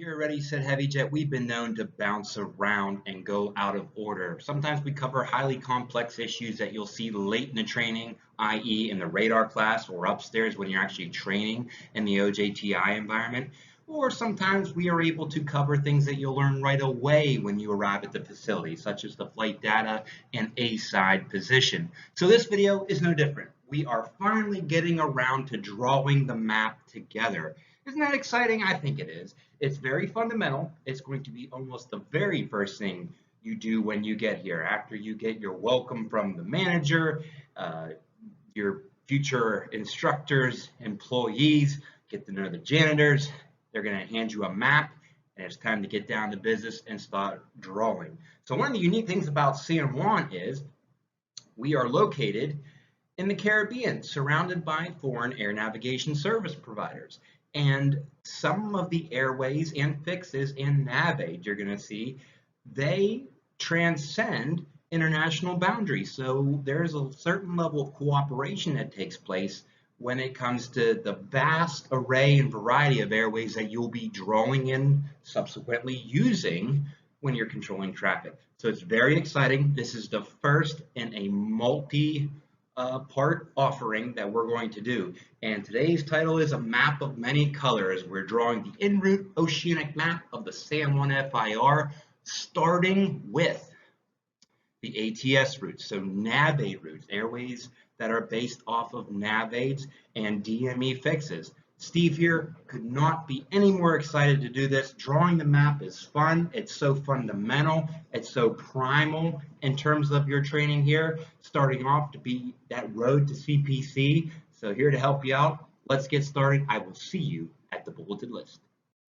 Here at Ready, Set, Heavy Jet, we've been known to bounce around and go out of order. Sometimes we cover highly complex issues that you'll see late in the training, i.e. in the radar class or upstairs when you're actually training in the OJTI environment. Or sometimes we are able to cover things that you'll learn right away when you arrive at the facility, such as the flight data and A-side position. So this video is no different. We are finally getting around to drawing the map together. Isn't that exciting? I think it is. It's very fundamental. It's going to be almost the very first thing you do when you get here. After you get your welcome from the manager, your future instructors, employees, get to know the janitors. They're going to hand you a map, and it's time to get down to business and start drawing. So one of the unique things about San Juan is we are located in the Caribbean, surrounded by foreign air navigation service providers. And some of the airways and fixes in NAVAID you're going to see, they transcend international boundaries. So there's a certain level of cooperation that takes place when it comes to the vast array and variety of airways that you'll be drawing in, subsequently using when you're controlling traffic. So it's very exciting. This is the first in a multi-part offering that we're going to do. And today's title is A Map of Many Colors. We're drawing the en route oceanic map of the San Juan FIR, starting with the ATS routes, so NAVAID routes, airways that are based off of NAVAIDs and DME fixes. Steve here could not be any more excited to do this. Drawing the map is fun. It's so fundamental. It's so primal in terms of your training here, starting off to be that road to CPC. So here to help you out, let's get started. I will see you at the bulleted list.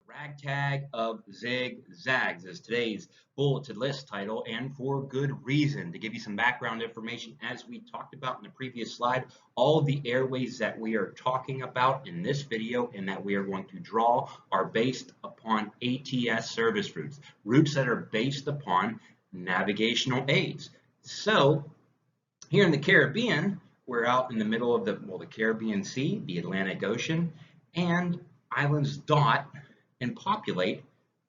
Ragtag of Zigzags is today's bulleted list title, and for good reason. To give you some background information, as we talked about in the previous slide, all of the airways that we are talking about in this video and that we are going to draw are based upon ATS service routes, routes that are based upon navigational aids. So here in the Caribbean, we're out in the middle of the Caribbean Sea, the Atlantic Ocean, and islands dot and populate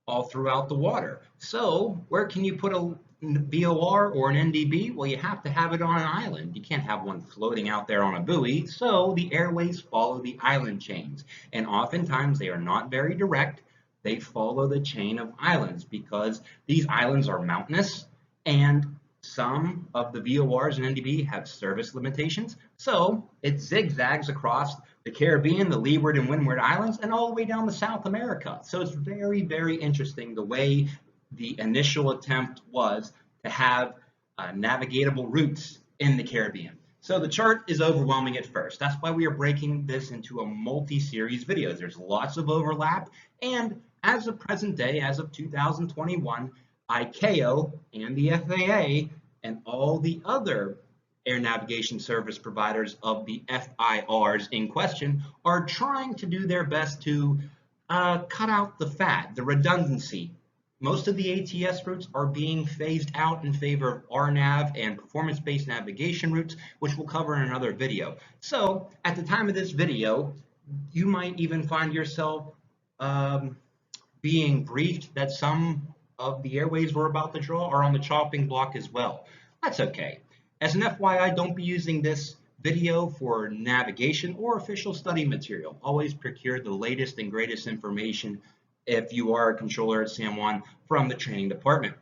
all throughout the water. So where can you put a VOR or an NDB? Well, you have to have it on an island. You can't have one floating out there on a buoy. So the airways follow the island chains. And oftentimes they are not very direct. They follow the chain of islands because these islands are mountainous, and some of the VORs and NDB have service limitations. So it zigzags across the Caribbean, the Leeward and Windward Islands, and all the way down to South America. So it's very, very interesting the way the initial attempt was to have navigatable routes in the Caribbean. So the chart is overwhelming at first. That's why we are breaking this into a multi-series videos. There's lots of overlap, and as of present day, as of 2021, ICAO and the FAA and all the other air navigation service providers of the FIRs in question are trying to do their best to cut out the fat, the redundancy. Most of the ATS routes are being phased out in favor of RNAV and performance-based navigation routes, which we'll cover in another video. So at the time of this video, you might even find yourself being briefed that some of the airways we're about to draw are on the chopping block as well. That's okay. As an FYI, don't be using this video for navigation or official study material. Always procure the latest and greatest information if you are a controller at San Juan from the training department.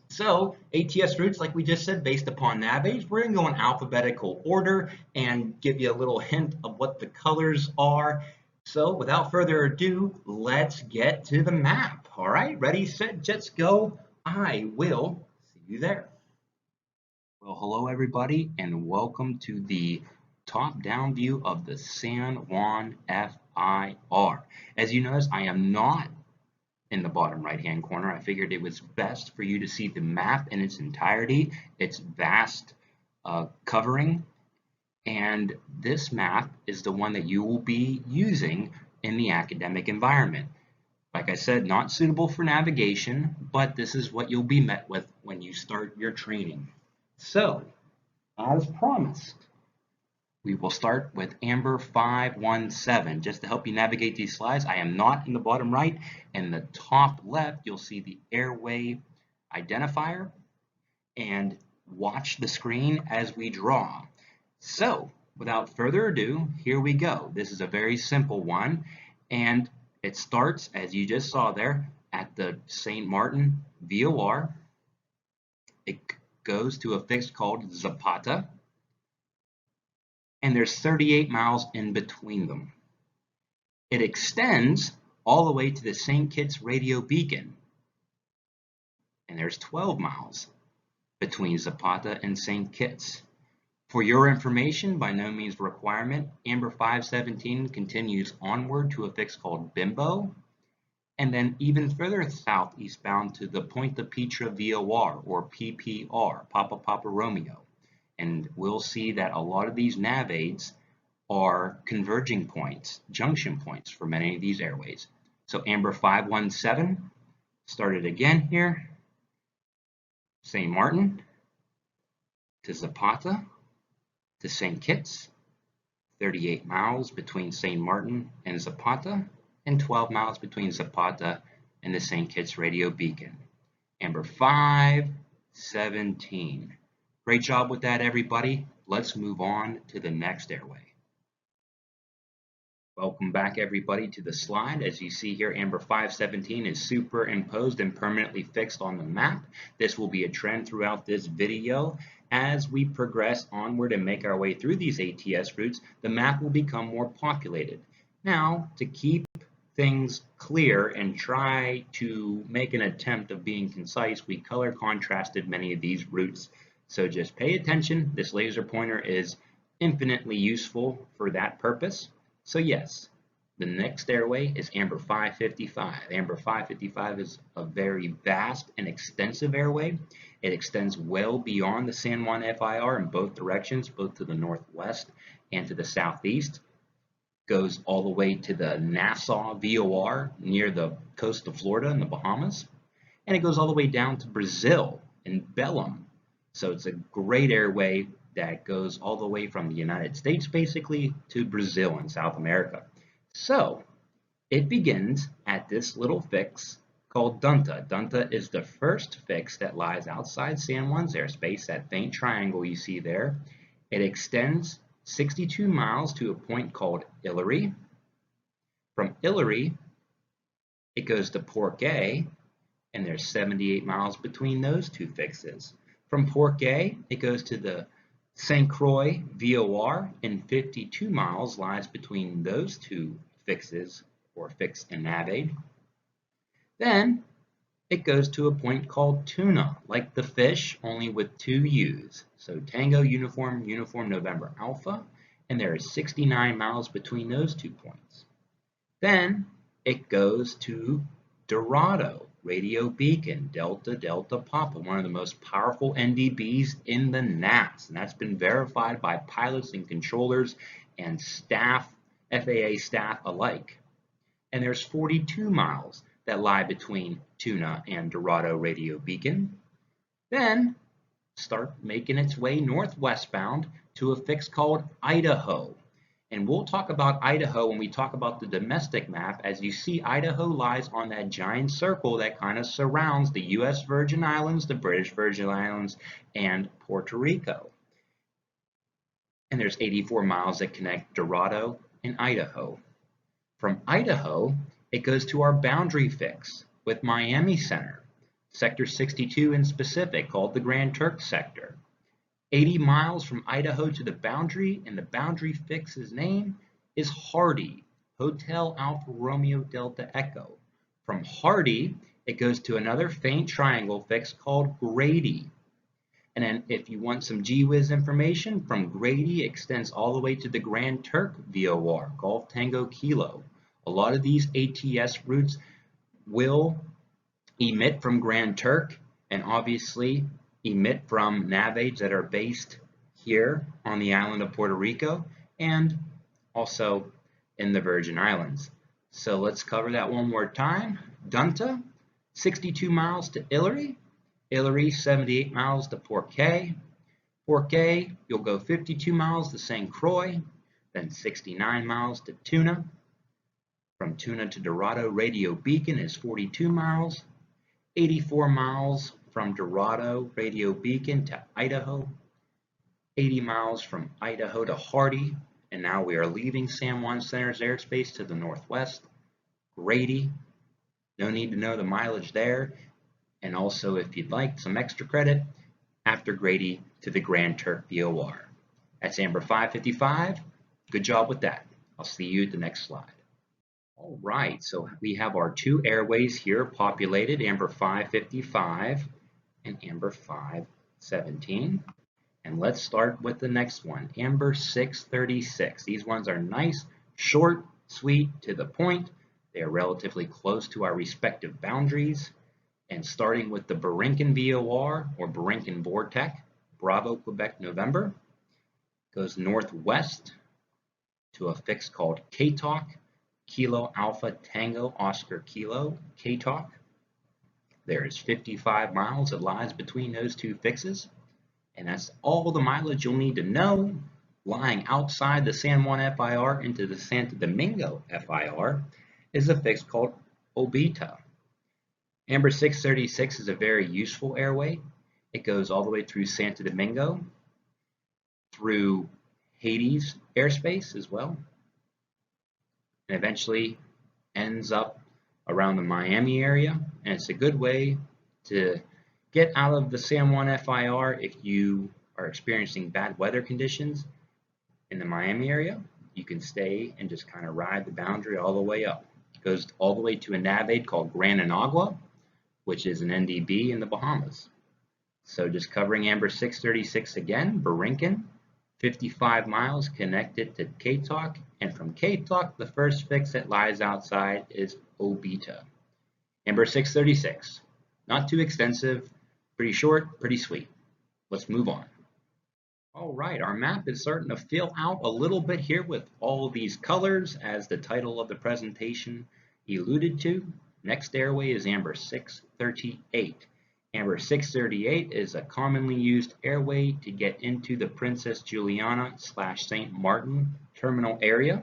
So ATS routes, like we just said, based upon NAVAIDs, we're going to go in alphabetical order and give you a little hint of what the colors are. So without further ado, let's get to the map. All right, ready, set, jets, go. I will see you there. Well, hello everybody, and welcome to the top-down view of the San Juan FIR. As you notice, I am not in the bottom right-hand corner. I figured it was best for you to see the map in its entirety, its vast covering, and this map is the one that you will be using in the academic environment. Like I said, not suitable for navigation, but this is what you'll be met with when you start your training. So, as promised, We will start with Amber 517. Just to help you navigate these slides, I am not in the bottom right. In the top left, you'll see the airway identifier, and watch the screen as we draw. So, without further ado, here we go. This is a very simple one, and it starts, as you just saw there, at the St. Martin VOR. It goes to a fix called Zapata, and there's 38 miles in between them. It extends all the way to the St. Kitts radio beacon, and there's 12 miles between Zapata and St. Kitts. For your information, by no means requirement, Amber 517 continues onward to a fix called Bimbo, and then even further southeastbound to the Pointe Petra VOR, or PPR, Papa Romeo. And we'll see that a lot of these NAVAIDs are converging points, junction points for many of these airways. So Amber 517 started again here, St. Martin to Zapata to St. Kitts, 38 miles between St. Martin and Zapata, and 12 miles between Zapata and the St. Kitts radio beacon. Amber 517. Great job with that, everybody. Let's move on to the next airway. Welcome back, everybody, to the slide. As you see here, Amber 517 is superimposed and permanently fixed on the map. This will be a trend throughout this video. As we progress onward and make our way through these ATS routes, the map will become more populated. Now, to keep things clear and try to make an attempt of being concise, we color contrasted many of these routes. So just pay attention. This laser pointer is infinitely useful for that purpose. So yes, the next airway is Amber 555. Amber 555 is a very vast and extensive airway. It extends well beyond the San Juan FIR in both directions, both to the northwest and to the southeast. Goes all the way to the Nassau VOR near the coast of Florida in the Bahamas. And it goes all the way down to Brazil in Belém. So it's a great airway that goes all the way from the United States basically to Brazil in South America. So it begins at this little fix called Dunta. Dunta is the first fix that lies outside San Juan's airspace, that faint triangle you see there. It extends 62 miles to a point called Hillary. From Hillary, it goes to Porquet, and there's 78 miles between those two fixes. From Porquet, it goes to the St. Croix VOR, and 52 miles lies between those two fixes, or fix and NAVAID. Then it goes to a point called Tuna, like the fish, only with two U's. So Tango Uniform November Alpha, and there is 69 miles between those 2 points. Then it goes to Dorado Radio Beacon, Delta Delta Papa, one of the most powerful NDBs in the NATS, and that's been verified by pilots and controllers and staff, FAA staff alike. And there's 42 miles that lie between Tuna and Dorado Radio Beacon. Then start making its way northwestbound to a fix called Idaho. And we'll talk about Idaho when we talk about the domestic map. As you see, Idaho lies on that giant circle that kind of surrounds the U.S. Virgin Islands, the British Virgin Islands, and Puerto Rico. And there's 84 miles that connect Dorado and Idaho. From Idaho, it goes to our boundary fix with Miami Center, Sector 62 in specific, called the Grand Turk Sector. 80 miles from Idaho to the boundary, and the boundary fix's name is Hardy, Hotel Alpha Romeo Delta Echo. From Hardy, it goes to another faint triangle fix called Grady. And then if you want some GWiz information, from Grady extends all the way to the Grand Turk VOR, Golf Tango Kilo. A lot of these ATS routes will emit from Grand Turk, and obviously emit from NAVAIDs that are based here on the island of Puerto Rico and also in the Virgin Islands. So let's cover that one more time. Dunta, 62 miles to Hillary. Hillary, 78 miles to Porquet. Forquet, you'll go 52 miles to St. Croix, then 69 miles to Tuna. From Tuna to Dorado Radio Beacon is 42 miles, 84 miles from Dorado Radio Beacon to Idaho, 80 miles from Idaho to Hardy, and now we are leaving San Juan Center's airspace to the northwest. Grady, no need to know the mileage there, and also if you'd like some extra credit, after Grady to the Grand Turk VOR. That's Amber 555. Good job with that. I'll see you at the next slide. All right, so we have our two airways here populated, Amber 555 and Amber 517. And let's start with the next one, Amber 636. These ones are nice, short, sweet, to the point. They are relatively close to our respective boundaries. And starting with the Borinquen VOR, or Borinquen Vortec, Bravo, Quebec, November, goes northwest to a fix called KTOC, Kilo Alpha Tango Oscar Kilo, KTOC. There is 55 miles that lies between those two fixes, and that's all the mileage you'll need to know. Lying outside the San Juan FIR into the Santo Domingo FIR is a fix called Obita. Amber 636 is a very useful airway. It goes all the way through Santo Domingo, through Hades airspace as well, and eventually ends up around the Miami area. And it's a good way to get out of the San Juan FIR if you are experiencing bad weather conditions in the Miami area. You can stay and just kind of ride the boundary all the way up. It goes all the way to a NAVAID called Gran Anagua, which is an NDB in the Bahamas. So just covering Amber 636 again, Borinquen, 55 miles connected to KTOC, and from KTOC, the first fix that lies outside is Obita. Amber 636, not too extensive, pretty short, pretty sweet. Let's move on. All right, our map is starting to fill out a little bit here with all of these colors, as the title of the presentation alluded to. Next airway is Amber 638. Amber 638 is a commonly used airway to get into the Princess Juliana / St. Martin terminal area.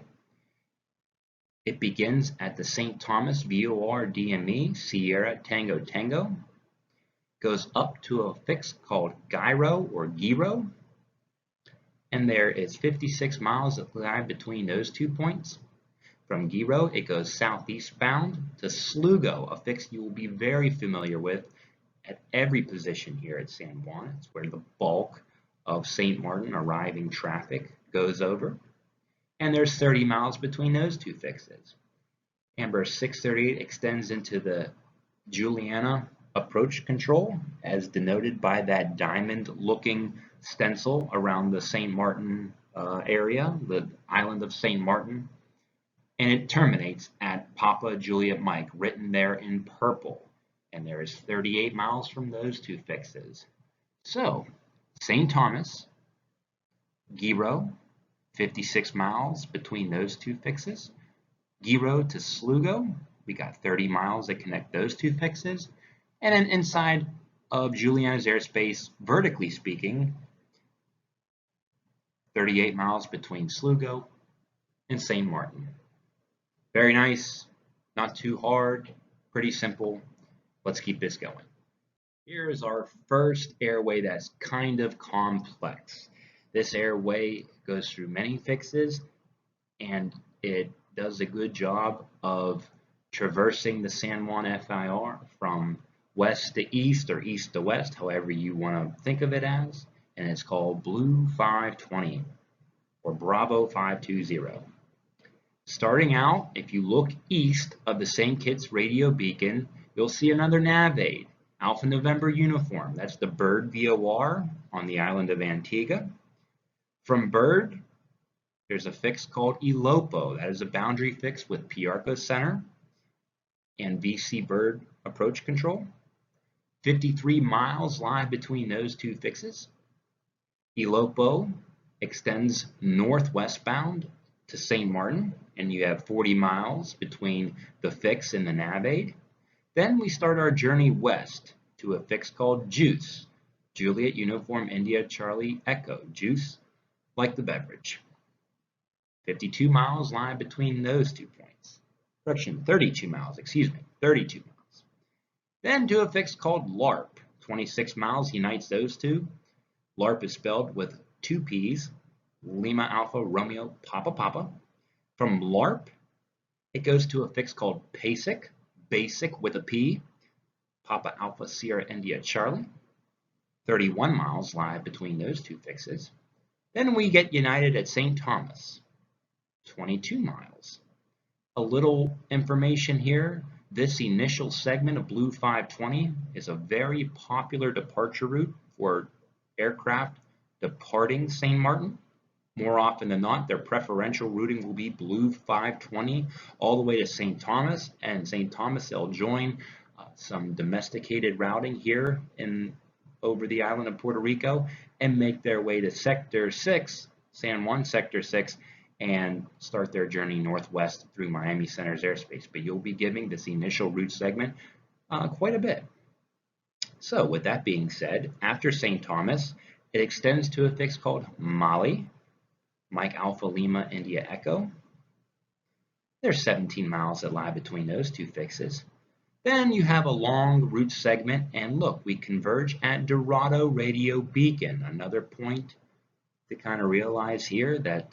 It begins at the St. Thomas VOR DME Sierra Tango Tango, goes up to a fix called Gyro or Giro, and there is 56 miles that lie between those 2 points. From Giro, it goes southeast bound to Slugo, a fix you will be very familiar with at every position here at San Juan. It's where the bulk of St. Martin arriving traffic goes over. And there's 30 miles between those two fixes. Amber 638 extends into the Juliana approach control, as denoted by that diamond-looking stencil around the St. Martin area, the island of St. Martin. And it terminates at Papa Juliet Mike, written there in purple. And there is 38 miles from those two fixes. So, St. Thomas, Giro, 56 miles between those two fixes. Giro to Slugo, we got 30 miles that connect those two fixes. And then inside of Juliana's airspace, vertically speaking, 38 miles between Slugo and St. Martin. Very nice, not too hard, pretty simple. Let's keep this going. Here is our first airway that's kind of complex. This airway goes through many fixes, and it does a good job of traversing the San Juan FIR from west to east or east to west, however you want to think of it as, and it's called Blue 520 or Bravo 520. Starting out, if you look east of the St. Kitts radio beacon, you'll see another NAVAID, Alpha November uniform. That's the Bird VOR on the island of Antigua. From Bird, there's a fix called Elopo. That is a boundary fix with Piarco Center and VC Bird approach control. 53 miles lie between those two fixes. Elopo extends northwest bound to St. Martin, and you have 40 miles between the fix and the NAVAID. Then we start our journey west to a fix called Juice, Juliet Uniform India Charlie Echo, juice like the beverage. 52 miles lie between those 2 points. Correction, 32 miles, 32 miles. Then to a fix called LARP. 26 miles unites those two. LARP is spelled with 2 P's, Lima Alpha Romeo Papa Papa. From LARP, it goes to a fix called PASIC, basic with a P, Papa Alpha Sierra India Charlie. 31 miles lie between those 2 fixes. Then we get united at St. Thomas, 22 miles. A little information here. This initial segment of Blue 520 is a very popular departure route for aircraft departing St. Martin. More often than not, their preferential routing will be Blue 520 all the way to St. Thomas, and St. Thomas they'll join some domesticated routing here over the island of Puerto Rico and make their way to Sector 6, San Juan Sector 6, and start their journey northwest through Miami Center's airspace. But you'll be giving this initial route segment quite a bit. So with that being said, after St. Thomas, it extends to a fix called Mali, Mike Alpha Lima India Echo. There's 17 miles that lie between those 2 fixes. Then you have a long route segment, and look, we converge at Dorado Radio Beacon. Another point to kind of realize here that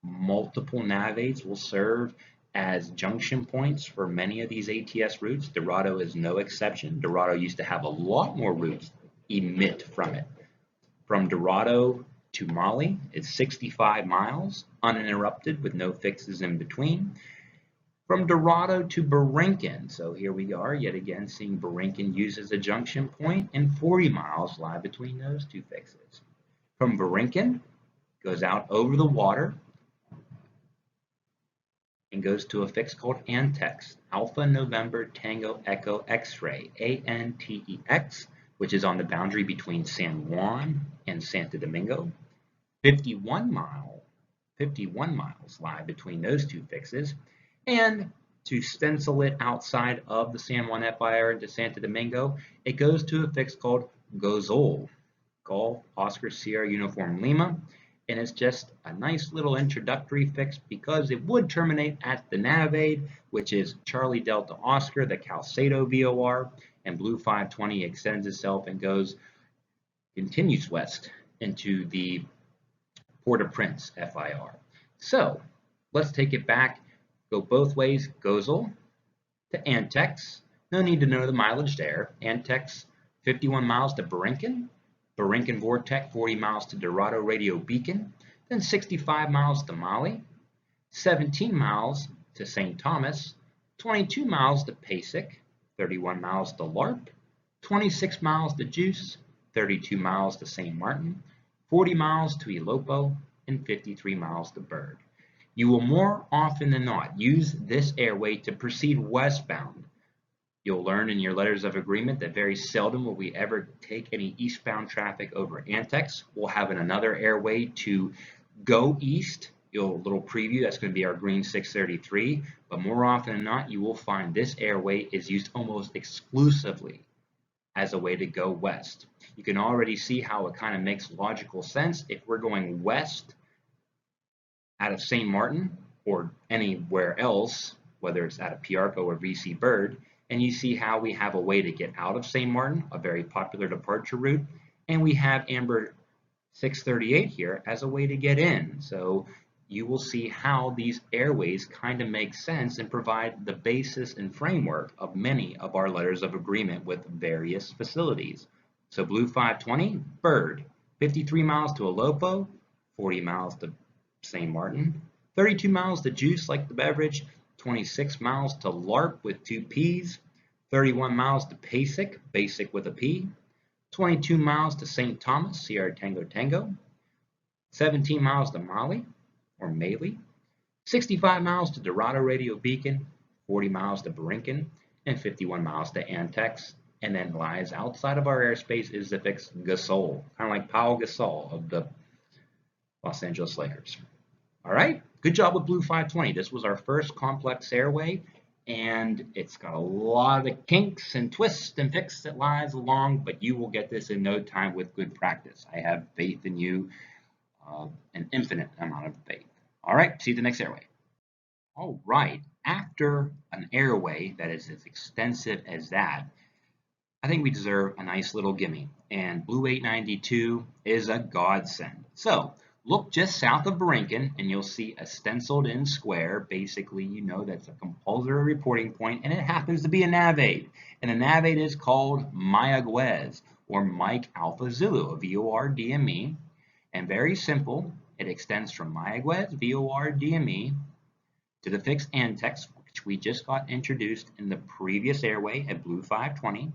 multiple NAVAIDs will serve as junction points for many of these ATS routes. Dorado is no exception. Dorado used to have a lot more routes emit from it. From Dorado to Mali is 65 miles, uninterrupted with no fixes in between. From Dorado to Borinquen, so here we are yet again seeing Borinquen used as a junction point, and 40 miles lie between those 2 fixes. From Borinquen, goes out over the water and goes to a fix called Antex, Alpha November Tango Echo X-Ray, ANTEX, which is on the boundary between San Juan and Santo Domingo. 51 miles lie between those 2 fixes. And to stencil it outside of the San Juan FIR into Santo Domingo, it goes to a fix called Gozol, Golf Oscar Sierra Uniform Lima, and it's just a nice little introductory fix because it would terminate at the NAVAID, which is Charlie Delta Oscar, the Calcedo VOR, and Blue 520 extends itself and continues west into the Port-au-Prince FIR. So let's take it back. Go both ways, Gozol to Antex. No need to know the mileage there. Antex, 51 miles to Borinquen. Borinquen Vortex, 40 miles to Dorado Radio Beacon. Then 65 miles to Mali. 17 miles to St. Thomas. 22 miles to PASIC. 31 miles to LARP. 26 miles to Juice. 32 miles to St. Martin. 40 miles to Ilopo. And 53 miles to Bird. You will more often than not use this airway to proceed westbound. You'll learn in your letters of agreement that very seldom will we ever take any eastbound traffic over Antex. We'll have another airway to go east. A little preview, that's going to be our green 633, but more often than not, you will find this airway is used almost exclusively as a way to go west. You can already see how it kind of makes logical sense. If we're going west out of St. Martin or anywhere else, whether it's out of Piarco or VC Bird, and you see how we have a way to get out of St. Martin, a very popular departure route, and we have Amber 638 here as a way to get in. So you will see how these airways kind of make sense and provide the basis and framework of many of our letters of agreement with various facilities. So Blue 520, Bird, 53 miles to Ilopo, 40 miles to St. Martin, 32 miles to Juice like the beverage, 26 miles to LARP with 2 P's, 31 miles to PASIC, basic with a P, 22 miles to St. Thomas, Sierra Tango Tango, 17 miles to Mali, or Mali, 65 miles to Dorado Radio Beacon, 40 miles to Borinquen, and 51 miles to Antex. And then lies outside of our airspace is the fix Gasol, kind of like Pau Gasol of the Los Angeles Lakers. All right, good job with Blue 520. This was our first complex airway, and it's got a lot of kinks and twists and fix that lies along, but you will get this in no time with good practice. I have faith in you, an infinite amount of faith. All right, see you at the next airway. All right, after an airway that is as extensive as that, I think we deserve a nice little gimme, and Blue 892 is a godsend. So look just south of Borinquen, and you'll see a stenciled in square. Basically, you know that's a compulsory reporting point, and it happens to be a NAVAID. And the NAVAID is called Mayaguez, or Mike Alpha Zulu, VORDME. And very simple, it extends from Mayaguez, VORDME, to the fixed antex, which we just got introduced in the previous airway at Blue 520.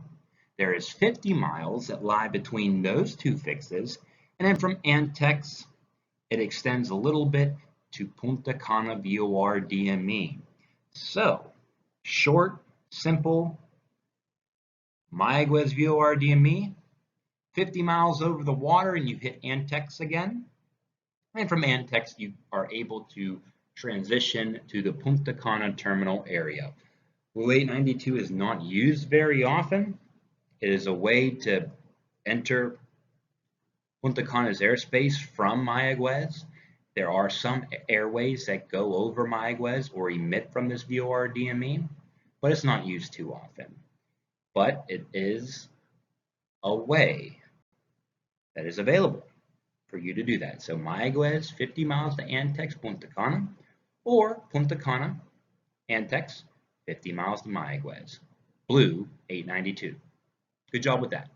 There is 50 miles that lie between those two fixes, and then from antex, it extends a little bit to Punta Cana VORDME. So, short, simple, Mayaguez VORDME, 50 miles over the water and you hit antex again. And from antex, you are able to transition to the Punta Cana terminal area. Blue 892 is not used very often. It is a way to enter Punta Cana's airspace from Mayaguez. There are some airways that go over Mayaguez or emit from this VORDME, but it's not used too often. But it is a way that is available for you to do that. So Mayaguez, 50 miles to Antex, Punta Cana, or Punta Cana, Antex, 50 miles to Mayaguez. Blue 892. Good job with that.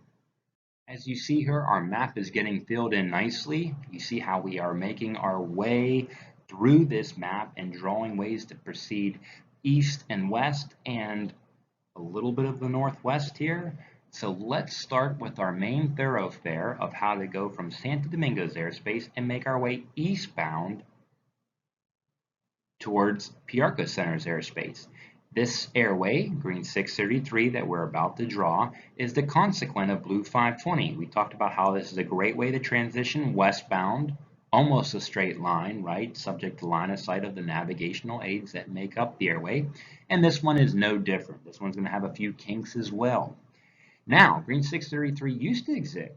As you see here, our map is getting filled in nicely. You see how we are making our way through this map and drawing ways to proceed east and west and a little bit of the northwest here. So let's start with our main thoroughfare of how to go from Santo Domingo's airspace and make our way eastbound towards Piarco Center's airspace. This airway, green 633 that we're about to draw, is the consequent of blue 520. We talked about how this is a great way to transition westbound, almost a straight line, right? Subject to line of sight of the navigational aids that make up the airway. And this one is no different. This one's going to have a few kinks as well. Now, green 633 used to exist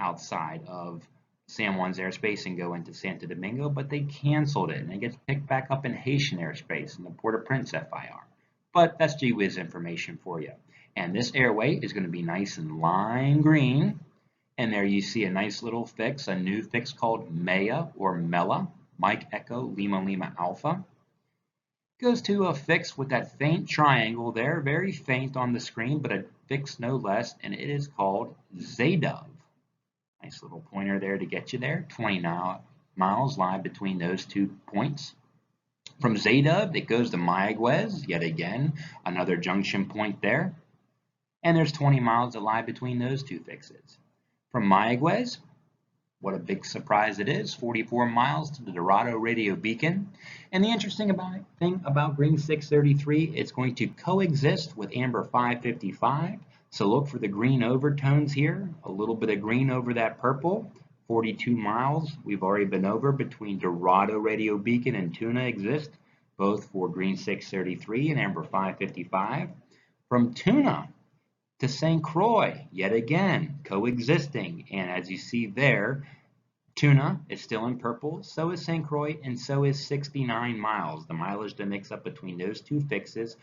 outside of San Juan's airspace and go into Santo Domingo, but they canceled it and it gets picked back up in Haitian airspace in the Port-au-Prince FIR. But that's gee whiz information for you. And this airway is going to be nice and lime green. And there you see a nice little fix, a new fix called Maya or Mela, Mike Echo Lima Lima Alpha. Goes to a fix with that faint triangle there, very faint on the screen, but a fix no less, and it is called Zadov. Nice little pointer there to get you there. 20 miles lie between those 2 points. From Zadov, it goes to Mayaguez, yet again, another junction point there. And there's 20 miles that lie between those 2 fixes. From Mayaguez, what a big surprise it is, 44 miles to the Dorado radio beacon. And the interesting thing about green 633, it's going to coexist with amber 555. So look for the green overtones here, a little bit of green over that purple. 42 miles we've already been over between Dorado radio beacon and Tuna exist, both for green 633 and amber 555. From Tuna to St. Croix, yet again, coexisting. And as you see there, Tuna is still in purple, so is St. Croix, and so is 69 miles. The mileage that makes up between those 2 fixes,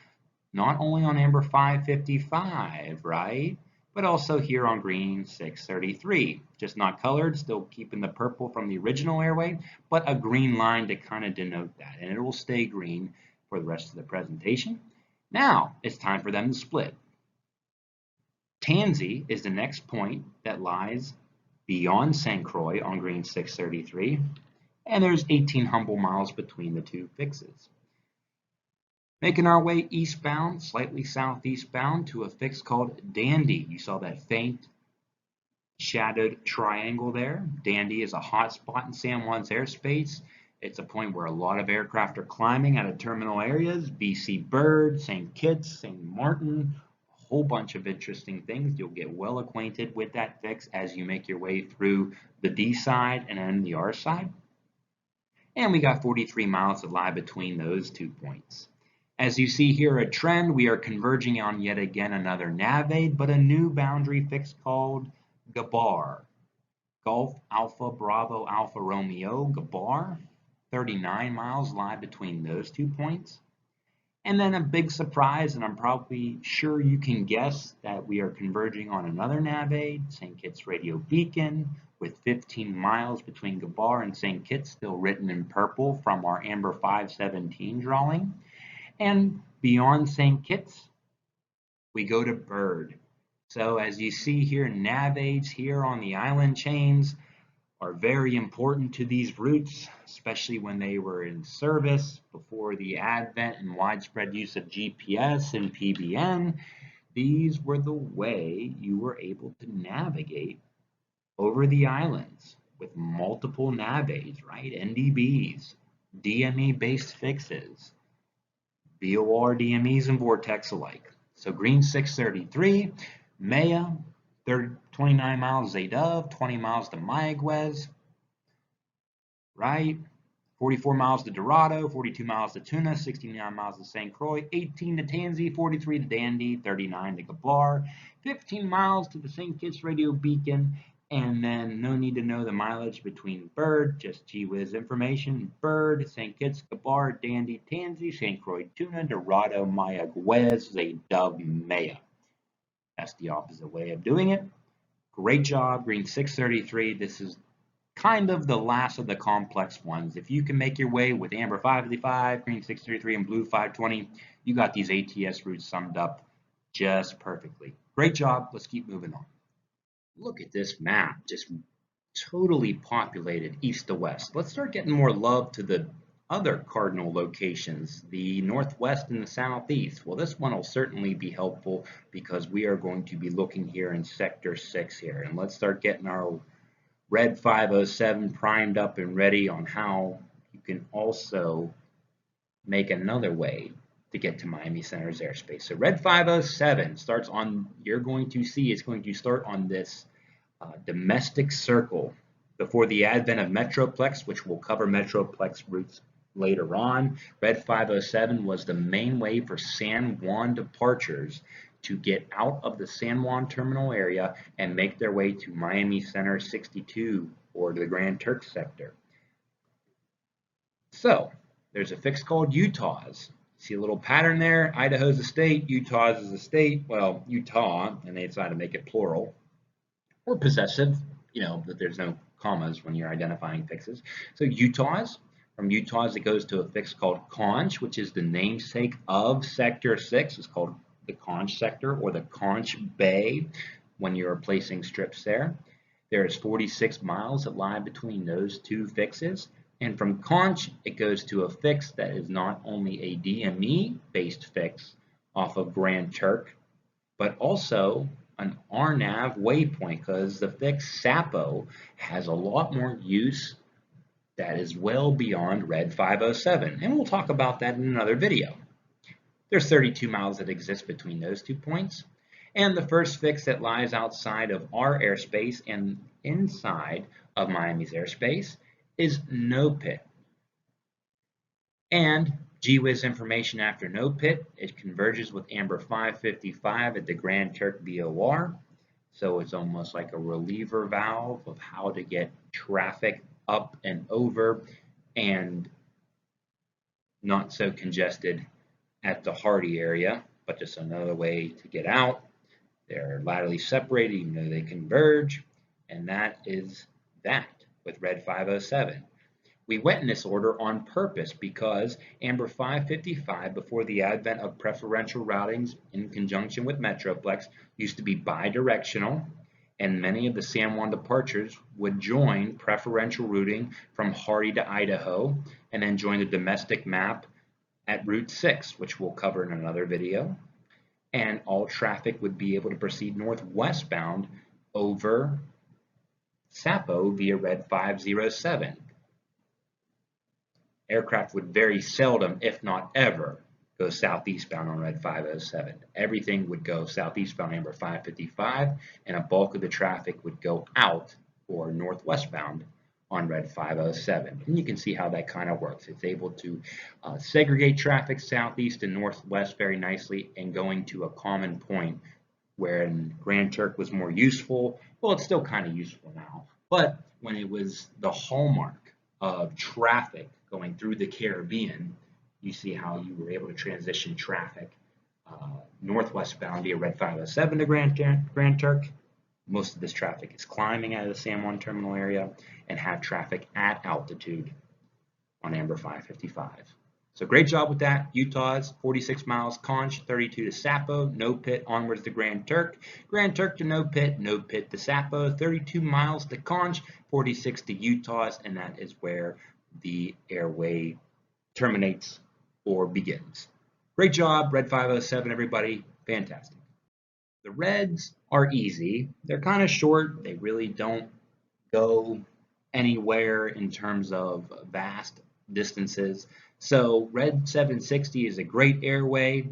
not only on amber 555, right? But also here on green 633. Just not colored, still keeping the purple from the original airway, but a green line to kind of denote that. And it will stay green for the rest of the presentation. Now, it's time for them to split. Tansy is the next point that lies beyond St. Croix on green 633, and there's 18 humble miles between the 2 fixes. Making our way eastbound, slightly southeastbound, to a fix called Dandy. You saw that faint shadowed triangle there. Dandy is a hot spot in San Juan's airspace. It's a point where a lot of aircraft are climbing out of terminal areas. BC Bird, St. Kitts, St. Martin, whole bunch of interesting things. You'll get well acquainted with that fix as you make your way through the D side and then the R side. And we got 43 miles that lie between those 2 points. As you see here, a trend, we are converging on yet again another NAVAID, but a new boundary fix called GABAR. Golf Alpha Bravo Alpha Romeo, GABAR. 39 miles lie between those 2 points. And then a big surprise, and I'm probably sure you can guess that we are converging on another NAVAID, St. Kitts Radio Beacon, with 15 miles between GABAR and St. Kitts, still written in purple from our Amber 517 drawing. And beyond St. Kitts, we go to Bird. So as you see here, NAVAIDs here on the island chains are very important to these routes, especially when they were in service before the advent and widespread use of GPS and PBN. These were the way you were able to navigate over the islands with multiple NAVAIDs, right? NDBs, DME-based fixes, VOR, DMEs, and Vortex alike. So green 633, Maya, 29 miles to Dove, 20 miles to Mayaguez, right? 44 miles to Dorado, 42 miles to Tuna, 69 miles to St. Croix, 18 to Tansy, 43 to Dandy, 39 to GABAR, 15 miles to the St. Kitts Radio Beacon, and then no need to know the mileage between Bird, just gee-whiz information. Bird, St. Kitts, GABAR, Dandy, Tansy, St. Croix, Tuna, Dorado, Mayaguez, Dove, Maya. That's the opposite way of doing it. Great job, green 633. This is kind of the last of the complex ones. If you can make your way with amber 555, green 633, and blue 520, you got these ATS routes summed up just perfectly. Great job. Let's keep moving on. Look at this map, just totally populated east to west. Let's start getting more love to the other cardinal locations, the northwest and the southeast. Well, this one will certainly be helpful because we are going to be looking here in sector 6 here. And let's start getting our red 507 primed up and ready on how you can also make another way to get to Miami Center's airspace. So red 507 starts on, you're going to see it's going to start on this domestic circle before the advent of Metroplex, which will cover Metroplex routes later on. Red 507 was the main way for San Juan departures to get out of the San Juan terminal area and make their way to Miami Center 62 or the Grand Turk sector. So there's a fix called Utah's. See a little pattern there? Idaho's a state, Utah's is a state. Well, Utah, and they decided to make it plural or possessive, that there's no commas when you're identifying fixes. So Utah's, from Utah's it goes to a fix called Conch, which is the namesake of Sector 6. It's called the Conch sector or the Conch Bay when you're placing strips there. There's 46 miles that lie between those two fixes. And from Conch, it goes to a fix that is not only a DME-based fix off of Grand Turk, but also an RNAV waypoint, because the fix Sapo has a lot more use that is well beyond Red 507. And we'll talk about that in another video. There's 32 miles that exist between those 2 points. And the first fix that lies outside of our airspace and inside of Miami's airspace is No Pit. And GWIS information after No Pit, it converges with Amber 555 at the Grand Turk VOR. So it's almost like a reliever valve of how to get traffic up and over and not so congested at the Hardy area, but just another way to get out. They're laterally separated even though they converge, and that is that with Red 507. We went in this order on purpose because Amber 555, before the advent of preferential routings in conjunction with Metroplex, used to be bidirectional, and many of the San Juan departures would join preferential routing from Hardy to Idaho, and then join the domestic map at Route 6, which we'll cover in another video. And all traffic would be able to proceed northwestbound over Sapo via Red 507. Aircraft would very seldom, if not ever, go southeastbound on Red 507. Everything would go southeastbound Amber 555, and a bulk of the traffic would go out or northwestbound on Red 507. And you can see how that kind of works. It's able to segregate traffic southeast and northwest very nicely and going to a common point where Grand Turk was more useful. Well, it's still kind of useful now, but when it was the hallmark of traffic going through the Caribbean, you see how you were able to transition traffic northwest bound via Red 507 to Grand Turk. Most of this traffic is climbing out of the San Juan terminal area and have traffic at altitude on Amber 555. So great job with that. Utah's 46 miles, Conch 32 to Sapo, no pit onwards to Grand Turk to no pit to Sapo, 32 miles to Conch, 46 to Utah's, and that is where the airway terminates or begins. Great job, Red 507, everybody. Fantastic. The Reds are easy. They're kind of short. They really don't go anywhere in terms of vast distances. So Red 760 is a great airway.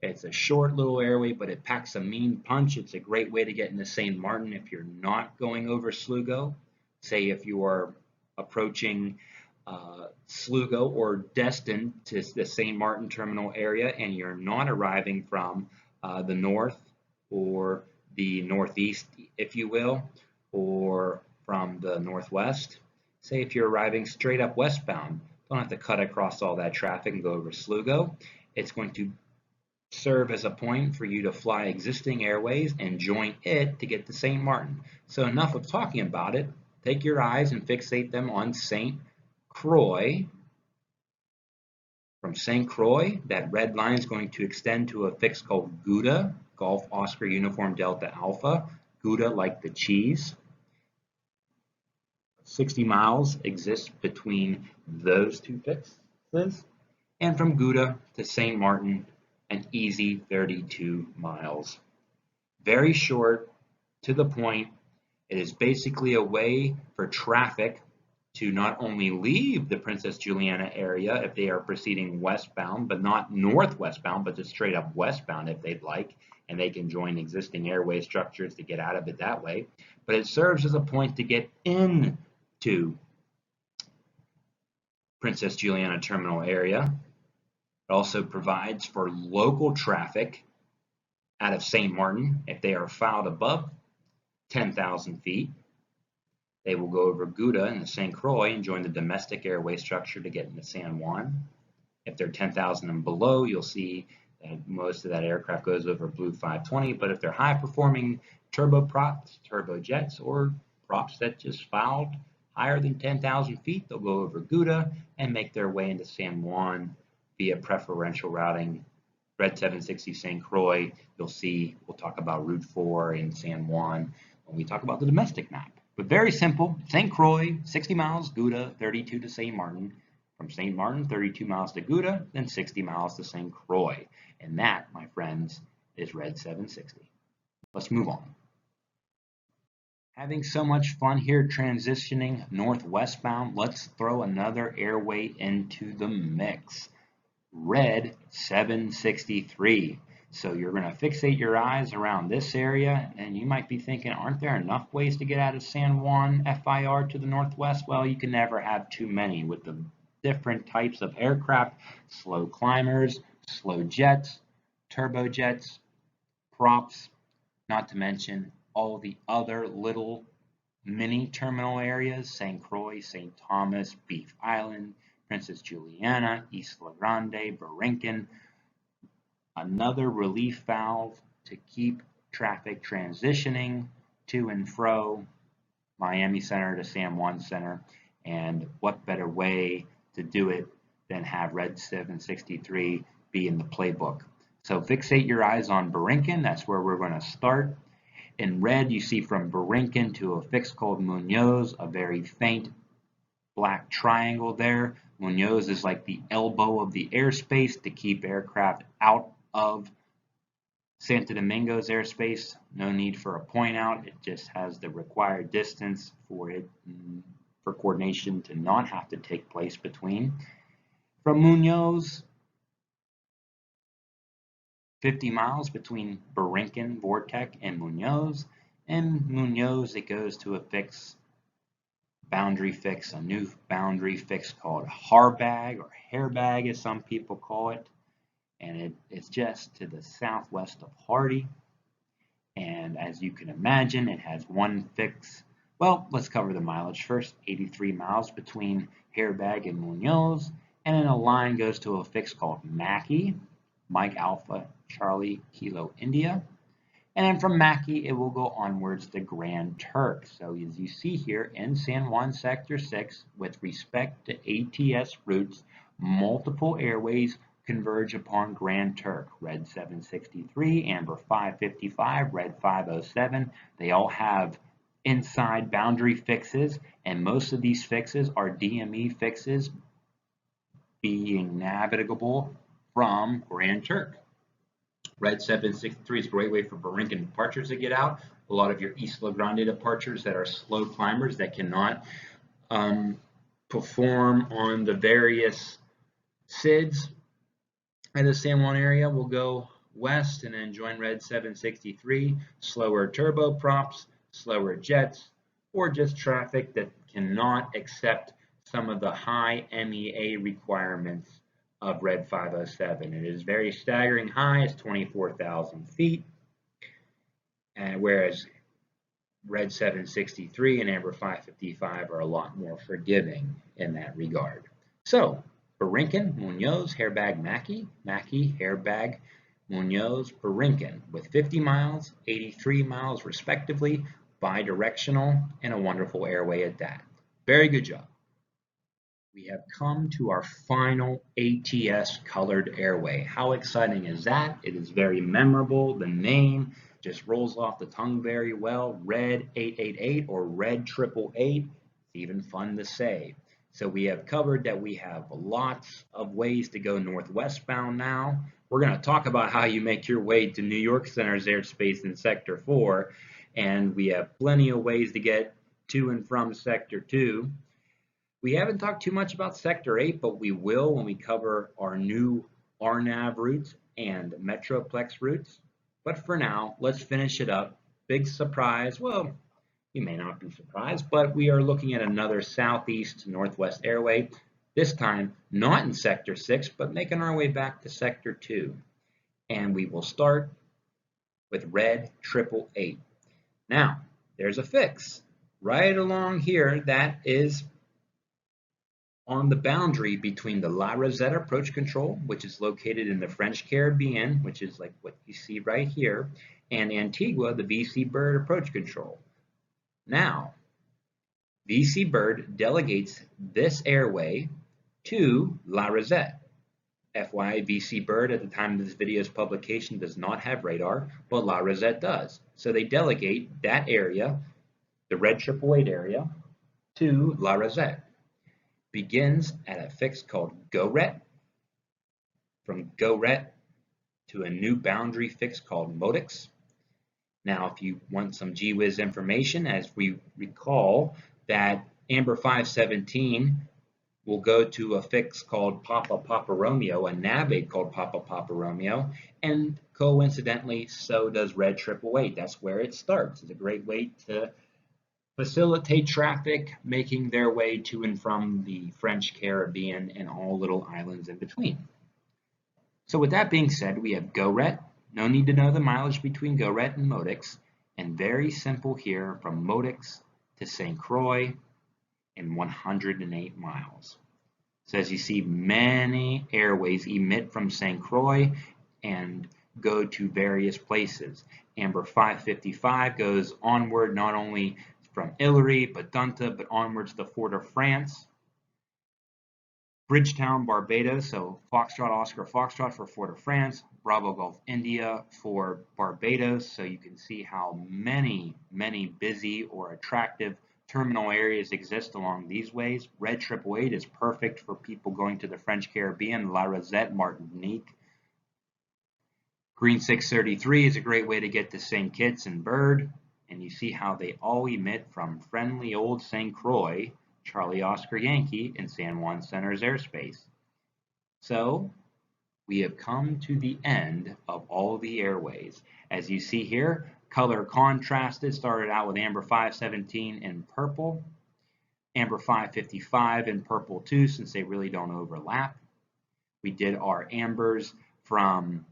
It's a short little airway, but it packs a mean punch. It's a great way to get into St. Martin if you're not going over Slugo. Say if you are approaching Slugo or destined to the St. Martin terminal area and you're not arriving from the north or the northeast, if you will, or from the northwest. Say if you're arriving straight up westbound, don't have to cut across all that traffic and go over Slugo. It's going to serve as a point for you to fly existing airways and join it to get to St. Martin. So enough of talking about it. Take your eyes and fixate them on St. Croix. From St. Croix, that red line is going to extend to a fix called Gouda, Golf Oscar Uniform Delta Alpha, Gouda like the cheese. 60 miles exists between those two fixes, and from Gouda to St. Martin, an easy 32 miles. Very short, to the point. It is basically a way for traffic to not only leave the Princess Juliana area if they are proceeding westbound, but not northwestbound, but just straight up westbound if they'd like, and they can join existing airway structures to get out of it that way. But it serves as a point to get into Princess Juliana terminal area. It also provides for local traffic out of St. Martin if they are filed above 10,000 feet. They will go over Gouda and St. Croix and join the domestic airway structure to get into San Juan. If they're 10,000 and below, you'll see that most of that aircraft goes over Blue 520. But if they're high-performing turboprops, turbojets, or props that just filed higher than 10,000 feet, they'll go over Gouda and make their way into San Juan via preferential routing. Red 760 St. Croix, you'll see, we'll talk about Route 4 in San Juan when we talk about the domestic map. But very simple, St. Croix, 60 miles, Gouda, 32 to St. Martin. From St. Martin, 32 miles to Gouda, then 60 miles to St. Croix. And that, my friends, is Red 760. Let's move on. Having so much fun here transitioning northwestbound, let's throw another airway into the mix. Red 763. So you're going to fixate your eyes around this area, and you might be thinking, aren't there enough ways to get out of San Juan FIR to the northwest? Well, you can never have too many with the different types of aircraft, slow climbers, slow jets, turbojets, props, not to mention all the other little mini terminal areas, St. Croix, St. Thomas, Beef Island, Princess Juliana, Isla Grande, Borinquen. Another relief valve to keep traffic transitioning to and fro Miami Center to San Juan Center. And what better way to do it than have Red 763 be in the playbook. So fixate your eyes on Borinquen. That's where we're going to start. In red, you see from Borinquen to a fix called Munoz, a very faint black triangle there. Munoz is like the elbow of the airspace to keep aircraft out of Santo Domingo's airspace. No need for a point out. It just has the required distance for coordination to not have to take place between. From Munoz, 50 miles between Borinquen, Vortec, and Munoz. And Munoz, it goes to a fix boundary fix, a new boundary fix called Harbag or Hairbag as some people call it. And it's just to the southwest of Hardy. And as you can imagine, it has one fix. Well, let's cover the mileage first. 83 miles between Hairbag and Munoz. And then a line goes to a fix called Mackey, Mike Alpha Charlie Kilo India. And then from Mackey, it will go onwards to Grand Turk. So as you see here in San Juan Sector 6, with respect to ATS routes, multiple airways converge upon Grand Turk. Red 763, Amber 555, Red 507. They all have inside boundary fixes, and most of these fixes are DME fixes being navigable from Grand Turk. Red 763 is a great way for Borinquen departures to get out. A lot of your Isla Grande departures that are slow climbers that cannot perform on the various SIDs at the San Juan area will go west and then join Red 763. Slower turboprops, slower jets, or just traffic that cannot accept some of the high MEA requirements of Red 507. It is very staggering high, it's 24,000 feet, and whereas Red 763 and Amber 555 are a lot more forgiving in that regard. So, Borinquen, Munoz, Hairbag, Mackey, Mackey, Hairbag, Munoz, Borinquen, with 50 miles, 83 miles respectively, bi-directional, and a wonderful airway at that. Very good job. We have come to our final ATS colored airway. How exciting is that? It is very memorable. The name just rolls off the tongue very well. Red 888 or Red 888. It's even fun to say. So we have covered that we have lots of ways to go northwestbound now. We're going to talk about how you make your way to New York Center's airspace in Sector 4. And we have plenty of ways to get to and from Sector 2. We haven't talked too much about Sector 8, but we will when we cover our new RNAV routes and Metroplex routes. But for now, let's finish it up. Big surprise. Well, you may not be surprised, but we are looking at another southeast to northwest airway. This time, not in Sector 6, but making our way back to Sector 2. And we will start with Red 888. Now, there's a fix right along here that is on the boundary between the La Rosette approach control, which is located in the French Caribbean, which is like what you see right here, and Antigua, the VC Bird approach control. Now, VC Bird delegates this airway to La Rosette. FYI, VC Bird at the time of this video's publication does not have radar, but La Rosette does. So they delegate that area, the Red 888 area, to La Rosette. Begins at a fix called Goret. From Goret to a new boundary fix called Modix. Now, if you want some gee-whiz information, as we recall that Amber 517 will go to a fix called Papa Romeo, a NAVAID called Papa Romeo, and coincidentally, so does Red 888. That's where it starts. It's a great way to facilitate traffic making their way to and from the French Caribbean and all little islands in between. So with that being said, we have Goret. No need to know the mileage between Goret and Modix. And very simple here from Modix to St. Croix in 108 miles. So as you see, many airways emit from St. Croix and go to various places. Amber 555 goes onward not only from Hillary, but Dunta, but onwards to Fort-de-France. Bridgetown, Barbados, so Foxtrot, Oscar, Foxtrot for Fort-de-France, Bravo Golf, India for Barbados. So you can see how many busy or attractive terminal areas exist along these ways. Red 888 is perfect for people going to the French Caribbean, La Rosette, Martinique. Green 633 is a great way to get to St. Kitts and Bird. And you see how they all emit from friendly old St. Croix, Charlie Oscar Yankee, in San Juan Center's airspace. So we have come to the end of all the airways. As you see here, color contrasted, started out with Amber 517 in purple, amber 555 and purple too, since they really don't overlap. We did our ambers from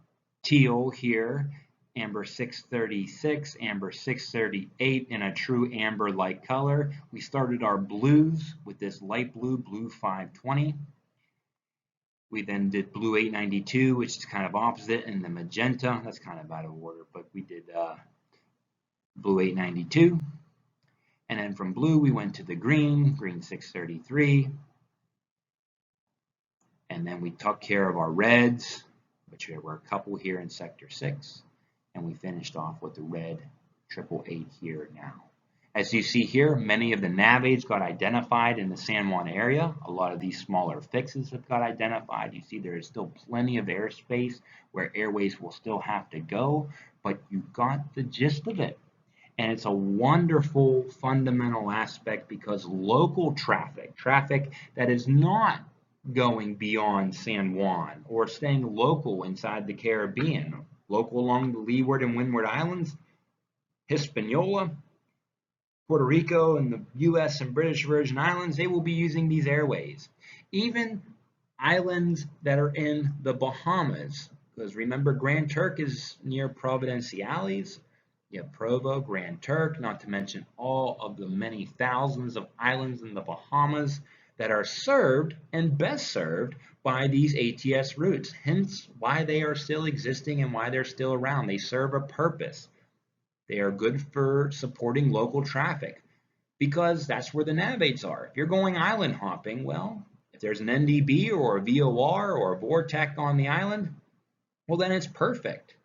teal here, amber 636, amber 638 in a true amber-like color. We started our blues with this light blue, blue 520. We then did blue 892, which is kind of opposite, and the magenta. That's kind of out of order, but we did blue 892. And then from blue, we went to the green, green 633. And then we took care of our reds, which there were a couple here in sector 6. And we finished off with the red 888 here now. As you see here, many of the NAVAIDs got identified in the San Juan area. A lot of these smaller fixes have got identified. You see there is still plenty of airspace where airways will still have to go, but you got the gist of it. And it's a wonderful fundamental aspect because local traffic that is not going beyond San Juan or staying local inside the Caribbean, local along the Leeward and Windward Islands, Hispaniola, Puerto Rico, and the U.S. and British Virgin Islands, they will be using these airways. Even islands that are in the Bahamas, because remember Grand Turk is near Providenciales. You have Provo, Grand Turk, not to mention all of the many thousands of islands in the Bahamas that are served and best served by these ATS routes. Hence why they are still existing and why they're still around. They serve a purpose. They are good for supporting local traffic because that's where the NAVAIDs are. If you're going island hopping, well, if there's an NDB or a VOR or a VORTEC on the island, well, then it's perfect.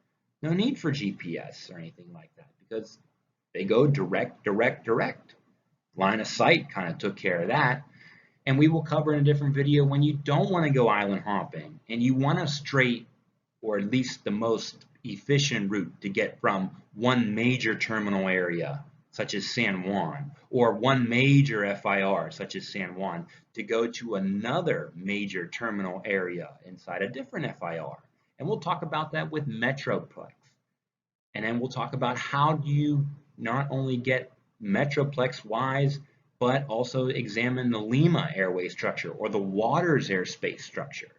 No need for GPS or anything like that because they go direct. Line of sight kind of took care of that. And we will cover in a different video when you don't want to go island hopping and you want a straight or at least the most efficient route to get from one major terminal area such as San Juan or one major FIR such as San Juan to go to another major terminal area inside a different FIR. And we'll talk about that with Metroplex. And then we'll talk about how do you not only get Metroplex wise, but also examine the Lima airway structure or the Waters airspace structure,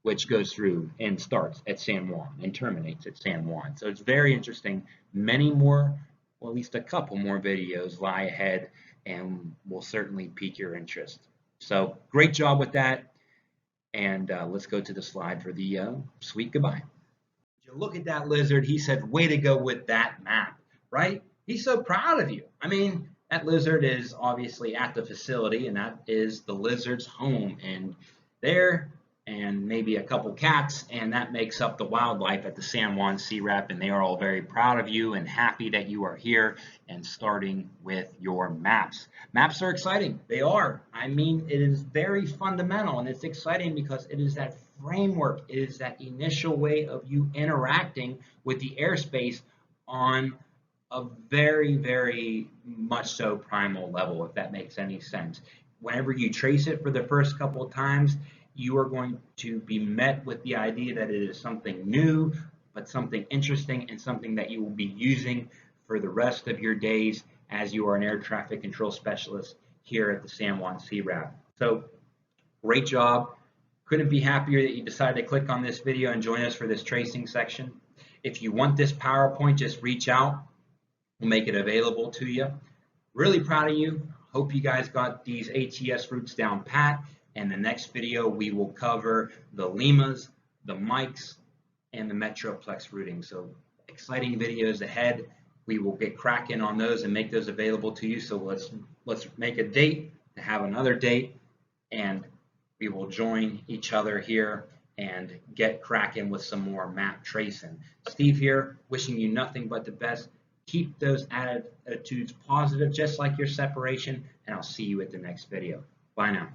which goes through and starts at San Juan and terminates at San Juan. So it's very interesting. Many more, well, at least a couple more videos lie ahead and will certainly pique your interest. So great job with that. And let's go to the slide for the sweet goodbye. You look at that lizard. He said, way to go with that map, right? He's so proud of you. I mean, that lizard is obviously at the facility, and that is the lizard's home. And there, and maybe a couple cats, and that makes up the wildlife at the San Juan CRAP, and they are all very proud of you and happy that you are here and starting with your maps. Maps are exciting. They are. I mean, it is very fundamental, and it's exciting because it is that framework. It is that initial way of you interacting with the airspace on a very, very much so primal level, if that makes any sense. Whenever you trace it for the first couple of times, you are going to be met with the idea that it is something new, but something interesting and something that you will be using for the rest of your days as you are an air traffic control specialist here at the San Juan CRAP. So great job. Couldn't be happier that you decided to click on this video and join us for this tracing section. If you want this PowerPoint, just reach out. We'll make it available to you. Really proud of you. Hope you guys got these ATS routes down pat. And the next video, we will cover the Limas, the Mikes, and the Metroplex routing. So exciting videos ahead. We will get cracking on those and make those available to you. So let's make a date to have another date, and we will join each other here and get cracking with some more map tracing. Steve here, wishing you nothing but the best. Keep those attitudes positive, just like your separation, and I'll see you at the next video. Bye now.